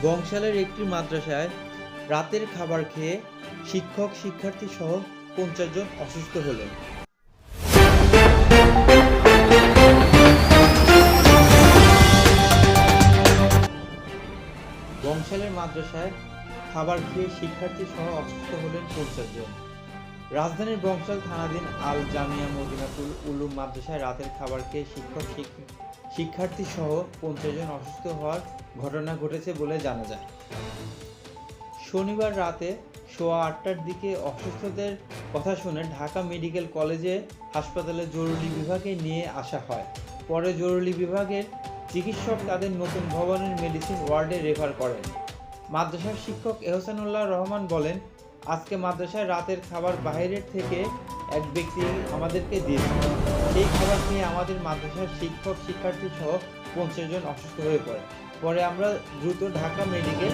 বংশালের একটি মাদ্রাসায় রাতের খাবার খেয়ে শিক্ষক শিক্ষার্থী সহ ৫০ জন অসুস্থ হলেন। বংশালের মাদ্রাসায় খাবার খেয়ে শিক্ষার্থী সহ অসুস্থ হলেন ৫০ জন। রাজধানীর বংশাল থানাধীন আল জামিয়া মদিনাতুল উলুম মাদ্রাসায় রাতের খাবার খেয়ে শিক্ষার্থী সহ ৫০ জন অসুস্থ হওয়ার ঘটনা ঘটেছে বলে জানা যায়। শনিবার রাতে সোয়া ৮টার দিকে অসুস্থদের কথা শুনে ঢাকা মেডিকেল কলেজে হাসপাতালে জরুরি বিভাগে নিয়ে আসা হয়। পরে জরুরি বিভাগের চিকিৎসক তাদের নতুন ভবনের মেডিসিন ওয়ার্ডে রেফার করেন। মাদ্রাসার শিক্ষক এহসানুল্লাহ রহমান বলেন, আজকে মাদ্রাসায় রাতের খাবার বাইরের থেকে এক ব্যক্তি আমাদেরকে দিয়েছে। সেই খাবার খেয়ে আমাদের মাদ্রাসার শিক্ষক শিক্ষার্থী সহ ৫০ জন অসুস্থ হয়ে পড়ে। পরে আমরা দ্রুত ঢাকা মেডিকেল